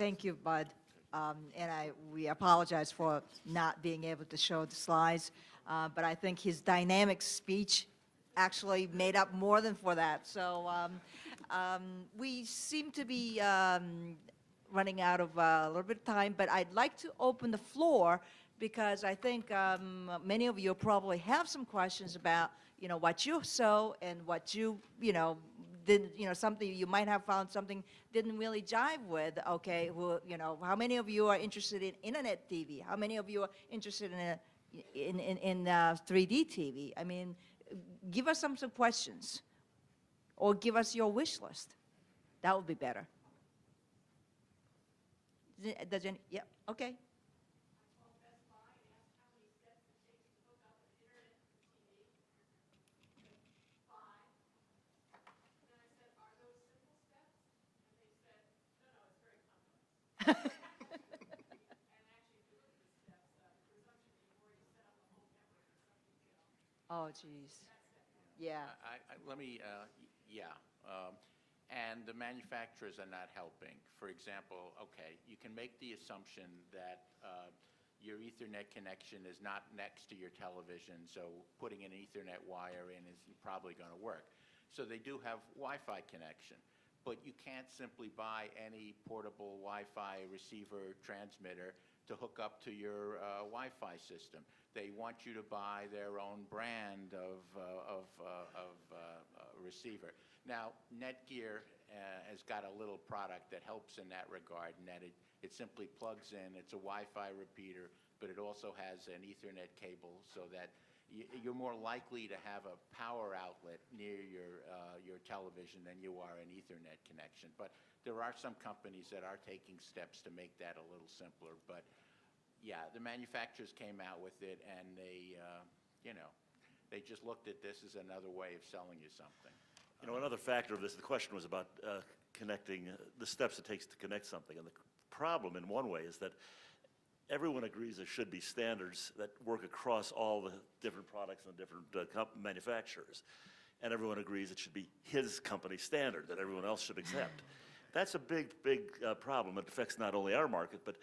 Thank you, Bud. We apologize for not being able to show the slides, but I think his dynamic speech actually made up more than for that. So we seem to be running out of a little bit of time, but I'd like to open the floor because I think many of you probably have some questions about, what you saw and what you did, something you might have found something didn't really jive with. Okay, well, how many of you are interested in internet TV? How many of you are interested in 3D TV? I mean, give us some questions, or give us your wish list. That would be better. Does any? Yeah. Okay. Oh, geez. Yeah. Let me, yeah. And the manufacturers are not helping. For example, okay, you can make the assumption that your Ethernet connection is not next to your television, so putting an Ethernet wire in is probably going to work. So they do have Wi-Fi connection, but you can't simply buy any portable Wi-Fi receiver transmitter to hook up to your Wi-Fi system. They want you to buy their own brand of receiver. Now, Netgear has got a little product that helps in that regard, and that it simply plugs in. It's a Wi-Fi repeater, but it also has an Ethernet cable, so that you're more likely to have a power outlet near your television than you are an Ethernet connection. But there are some companies that are taking steps to make that a little simpler. But yeah, the manufacturers came out with it, and they just looked at this as another way of selling you something. Another factor of this, the question was about connecting, the steps it takes to connect something. And the problem in one way is that everyone agrees there should be standards that work across all the different products and different manufacturers. And everyone agrees it should be his company standard that everyone else should accept. That's a big problem. It affects not only our market, but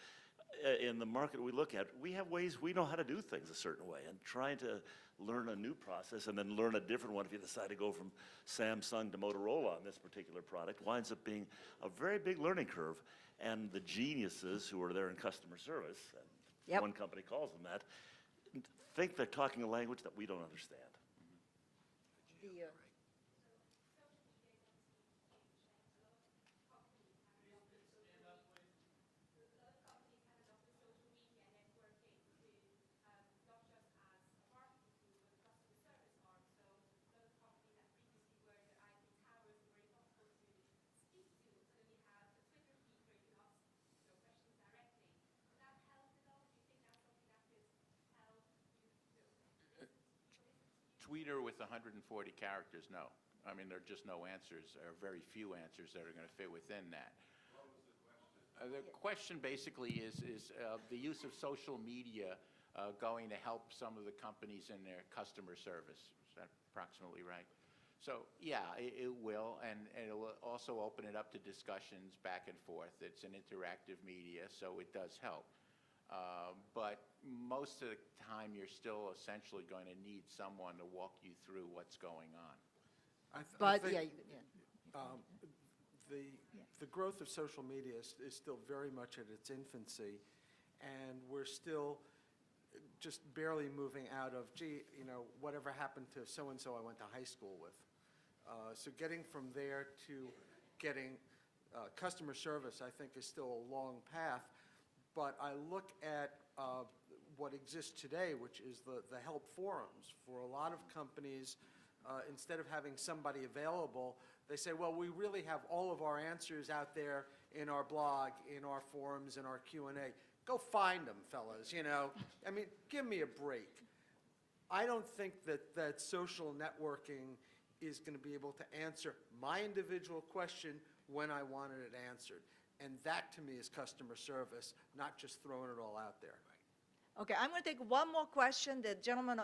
in the market we look at, we have ways we know how to do things a certain way, and trying to learn a new process and then learn a different one if you decide to go from Samsung to Motorola on this particular product winds up being a very big learning curve. And the geniuses who are there in customer service, and yep. One company calls them that, think they're talking a language that we don't understand. Tweeter with 140 characters, no. I mean, there are just no answers, or very few answers that are going to fit within that. What was the question? The question basically is the use of social media going to help some of the companies in their customer service. Is that approximately right? So, yeah, it will, and it'll also open it up to discussions back and forth. It's an interactive media, so it does help. But most of the time, you're still essentially going to need someone to walk you through what's going on. The growth of social media is still very much at its infancy, and we're still just barely moving out of, whatever happened to so-and-so I went to high school with. So getting from there to getting customer service, I think, is still a long path. But I look at what exists today, which is the help forums. For a lot of companies, instead of having somebody available, they say, well, we really have all of our answers out there in our blog, in our forums, in our Q&A. Go find them, fellas, I mean, give me a break. I don't think that social networking is going to be able to answer my individual question when I wanted it answered. And that, to me, is customer service, not just throwing it all out there. Okay, I'm going to take one more question, the gentleman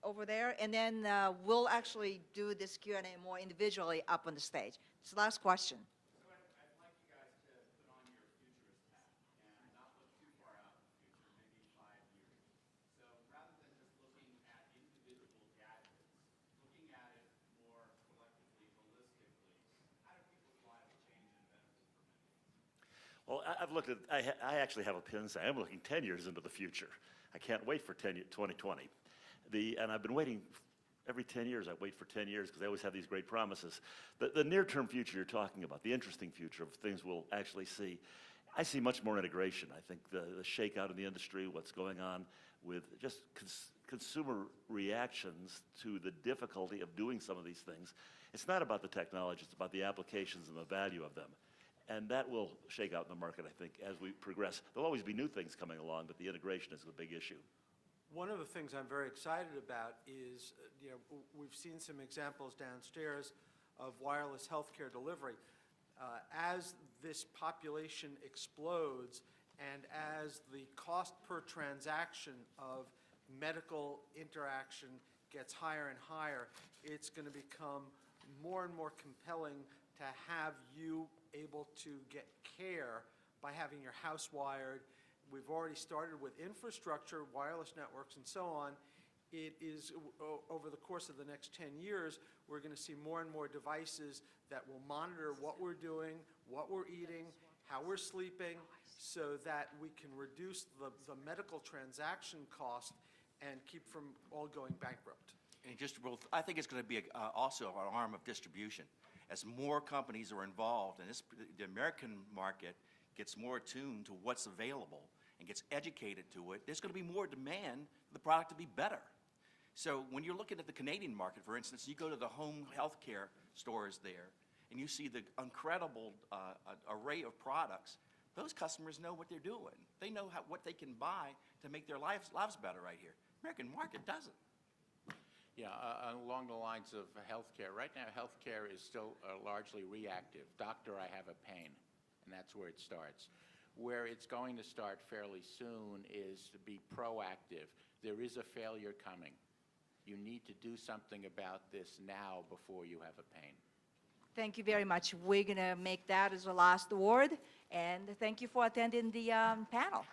over there, and then we'll actually do this Q&A more individually up on the stage. It's the last question. So I'd like you guys to put on your futurist hat. Well, I've looked at, I actually have a pin saying I'm looking 10 years into the future. I can't wait for 2020. And I've been waiting every 10 years. I wait for 10 years because they always have these great promises. The near-term future you're talking about, the interesting future of things we'll actually see, I see much more integration. I think the shakeout in the industry, what's going on with just consumer reactions to the difficulty of doing some of these things. It's not about the technology, it's about the applications and the value of them. And that will shake out in the market, I think, as we progress. There'll always be new things coming along, but the integration is the big issue. One of the things I'm very excited about is, we've seen some examples downstairs of wireless healthcare delivery. As this population explodes and as the cost per transaction of medical interaction gets higher and higher, it's going to become more and more compelling to have you able to get care by having your house wired. We've already started with infrastructure, wireless networks, and so on. It is, over the course of the next 10 years, we're going to see more and more devices that will monitor what we're doing, what we're eating, how we're sleeping, so that we can reduce the medical transaction cost and keep from all going bankrupt. And I think it's going to be also an arm of distribution. As more companies are involved, and the American market gets more attuned to what's available and gets educated to it, there's going to be more demand for the product to be better. So when you're looking at the Canadian market, for instance, you go to the home healthcare stores there, and you see the incredible array of products. Those customers know what they're doing. They know what they can buy to make their lives better right here. American market doesn't. Yeah, along the lines of healthcare, right now healthcare is still largely reactive. Doctor, I have a pain, and that's where it starts. Where it's going to start fairly soon is to be proactive. There is a failure coming. You need to do something about this now before you have a pain. Thank you very much. We're going to make that as the last word, and thank you for attending the panel.